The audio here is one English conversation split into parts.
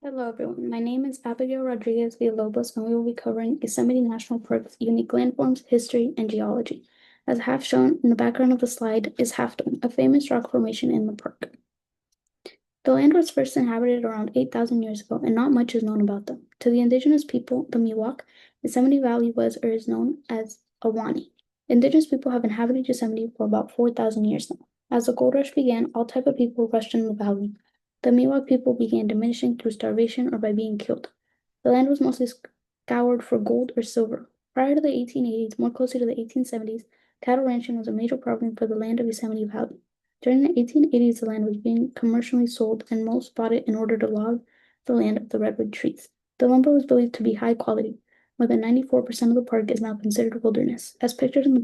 Hello, everyone. My name is Abigail Rodriguez Villalobos, and we will be covering Yosemite National Park's unique landforms, history, and geology. As half shown in the background of the slide is Half Dome, a famous rock formation in the park. The land was first inhabited around 8,000 years ago, and not much is known about them. To the indigenous people, the Miwok, Yosemite Valley was or is known as Awani. Indigenous people have inhabited Yosemite for about 4,000 years now. As the gold rush began, all type of people rushed in the valley. The Miwok people began diminishing through starvation or by being killed. The land was mostly scoured for gold or silver. Prior to the 1880s, more closely to the 1870s, cattle ranching was a major problem for the land of Yosemite Valley. During the 1880s, the land was being commercially sold, and most bought it in order to log the land of the redwood trees. The lumber was believed to be high quality. More than 94% of the park is now considered wilderness. As pictured in the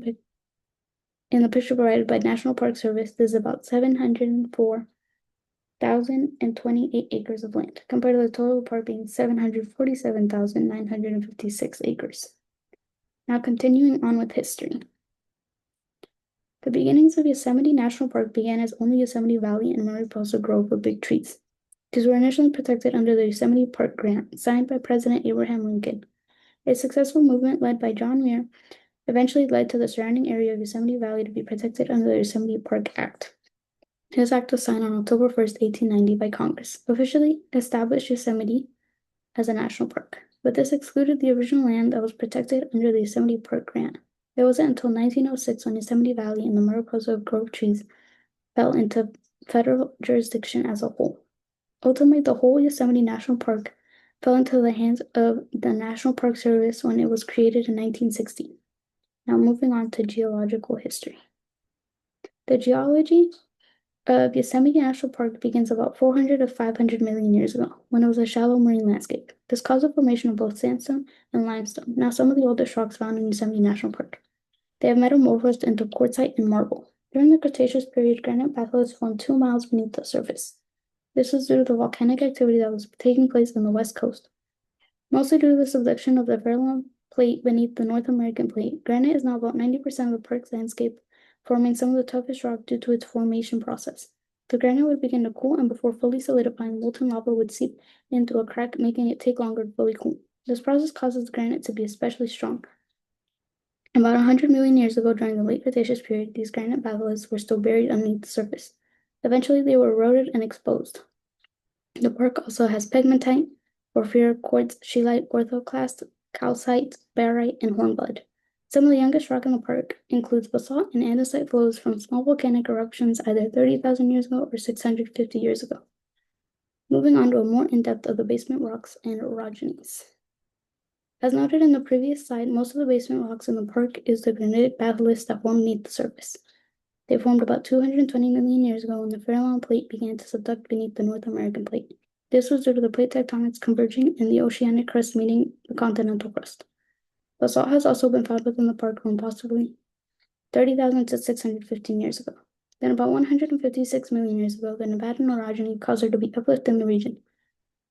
picture provided by National Park Service, this is about 704,028 acres of land, compared to the total park being 747,956 acres. Now continuing on with history. The beginnings of Yosemite National Park began as only Yosemite Valley and Mariposa Grove with big trees. These were initially protected under the Yosemite Park Grant, signed by President Abraham Lincoln. A successful movement led by John Muir eventually led to the surrounding area of Yosemite Valley to be protected under the Yosemite Park Act. This act was signed on October 1st, 1890 by Congress, officially established Yosemite as a national park, but this excluded the original land that was protected under the Yosemite Park Grant. It wasn't until 1906 when Yosemite Valley and the Mariposa Grove trees fell into federal jurisdiction as a whole. Ultimately, the whole Yosemite National Park fell into the hands of the National Park Service when it was created in 1960. Now moving on to geological history. The geology of Yosemite National Park begins about 400 to 500 million years ago, when it was a shallow marine landscape. This caused the formation of both sandstone and limestone, now some of the oldest rocks found in Yosemite National Park. They have metamorphosed into quartzite and marble. During the Cretaceous period, granite batholiths formed 2 miles beneath the surface. This was due to the volcanic activity that was taking place on the west coast. Mostly due to the subduction of the Verlaine Plate beneath the North American Plate, granite is now about 90% of the park's landscape, forming some of the toughest rock due to its formation process. The granite would begin to cool, and before fully solidifying, molten lava would seep into a crack, making it take longer to fully cool. This process causes the granite to be especially strong. About 100 million years ago, during the late Cretaceous period, these granite batholiths were still buried underneath the surface. Eventually, they were eroded and exposed. The park also has pegmatite, porphyry, quartz, scheelite, orthoclast, calcite, barite, and hornblende. Some of the youngest rock in the park includes basalt and andesite flows from small volcanic eruptions either 30,000 years ago or 650 years ago. Moving on to a more in-depth of the basement rocks and orogenies. As noted in the previous slide, most of the basement rocks in the park is the granitic batholiths that form beneath the surface. They formed about 220 million years ago when the Verlaine Plate began to subduct beneath the North American Plate. This was due to the plate tectonics converging and the oceanic crust meeting the continental crust. Basalt has also been found within the park from possibly 30,000 to 615 years ago. Then about 156 million years ago, the Nevadan orogeny caused there to be uplift in the region.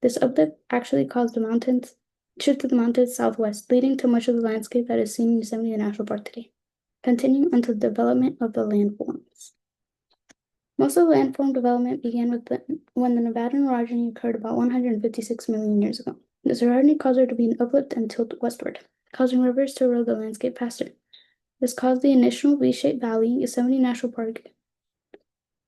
This uplift actually caused the mountains shifted the mountains southwest, leading to much of the landscape that is seen in Yosemite National Park today. Continuing on to the development of the landforms. Most of the landform development began when the Nevadan orogeny occurred about 156 million years ago. This orogeny caused there to be an uplift and tilt westward, causing rivers to erode the landscape faster. This caused the initial V-shaped valley. Yosemite National Park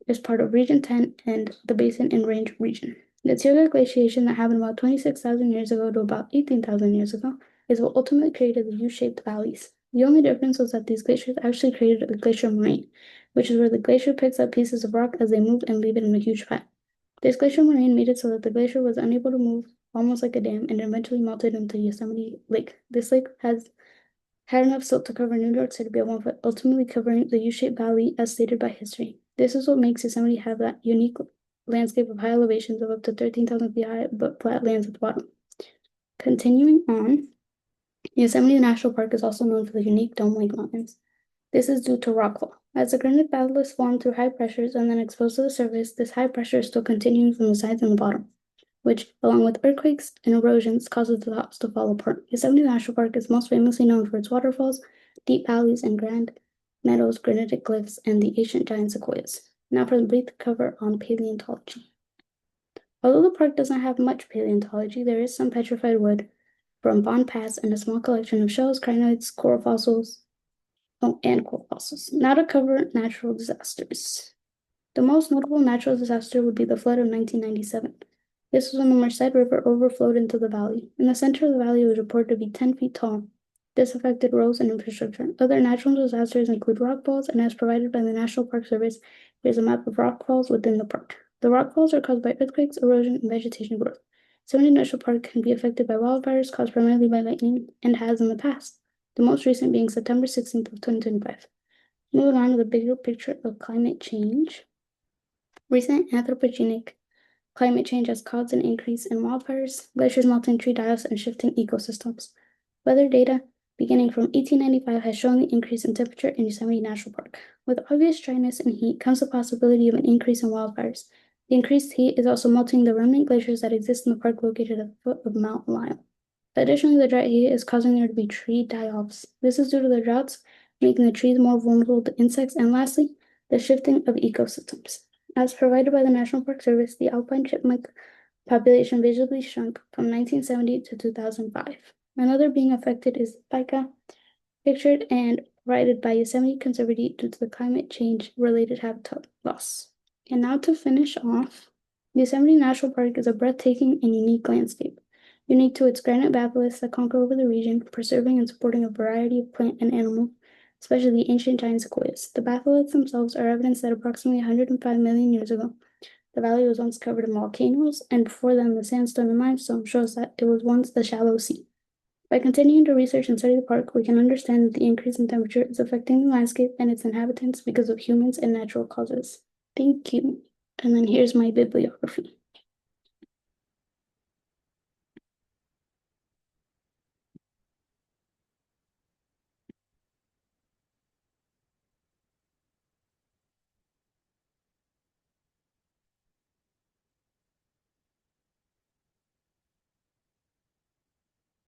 is part of Region 10 and the Basin and Range region. The Tioga glaciation that happened about 26,000 years ago to about 18,000 years ago is what ultimately created the U-shaped valleys. The only difference was that these glaciers actually created a glacier moraine, which is where the glacier picks up pieces of rock as they move and leave it in a huge pile. This glacier moraine made it so that the glacier was unable to move, almost like a dam, and eventually melted into Yosemite Lake. This lake had enough silt to cover New York City by 1 foot, ultimately covering the U-shaped valley as stated by history. This is what makes Yosemite have that unique landscape of high elevations of up to 13,000 feet high, but flat lands at the bottom. Continuing on, Yosemite National Park is also known for the unique dome-like mountains. This is due to rockfall. As the granite batholiths form through high pressures and then exposed to the surface, this high pressure is still continuing from the sides and the bottom, which, along with earthquakes and erosions, causes the tops to fall apart. Yosemite National Park is most famously known for its waterfalls, deep valleys, and grand meadows, granitic cliffs, and the ancient giant sequoias. Now for the brief cover on paleontology. Although the park doesn't have much paleontology, there is some petrified wood from Bond Pass and a small collection of shells, crinoids, coral fossils, and coral fossils. Now to cover natural disasters. The most notable natural disaster would be the flood of 1997. This was when the Merced River overflowed into the valley. In the center of the valley, it was reported to be 10 feet tall. This affected roads and infrastructure. Other natural disasters include rockfalls, and as provided by the National Park Service, here's a map of rockfalls within the park. The rockfalls are caused by earthquakes, erosion, and vegetation growth. Yosemite National Park can be affected by wildfires caused primarily by lightning and has in the past, the most recent being September 16th of 2025. Moving on to the bigger picture of climate change. Recent anthropogenic climate change has caused an increase in wildfires, glaciers melting, tree die-offs, and shifting ecosystems. Weather data beginning from 1895 has shown the increase in temperature in Yosemite National Park. With obvious dryness and heat comes the possibility of an increase in wildfires. The increased heat is also melting the remnant glaciers that exist in the park located at the foot of Mount Lyell. Additionally, the dry heat is causing there to be tree die-offs. This is due to the droughts, making the trees more vulnerable to insects, and lastly, the shifting of ecosystems. As provided by the National Park Service, the alpine chipmunk population visibly shrunk from 1970 to 2005. Another being affected is pika, pictured and provided by Yosemite Conservancy due to the climate change related habitat loss. And now to finish off, Yosemite National Park is a breathtaking and unique landscape, unique to its granite batholiths that conquer over the region, preserving and supporting a variety of plant and animal, especially the ancient giant sequoias. The batholiths themselves are evidence that approximately 105 million years ago, the valley was once covered in volcanoes, and before them, the sandstone and limestone shows that it was once the shallow sea. By continuing to research and study the park, we can understand that the increase in temperature is affecting the landscape and its inhabitants because of humans and natural causes. Thank you. And then here's my bibliography.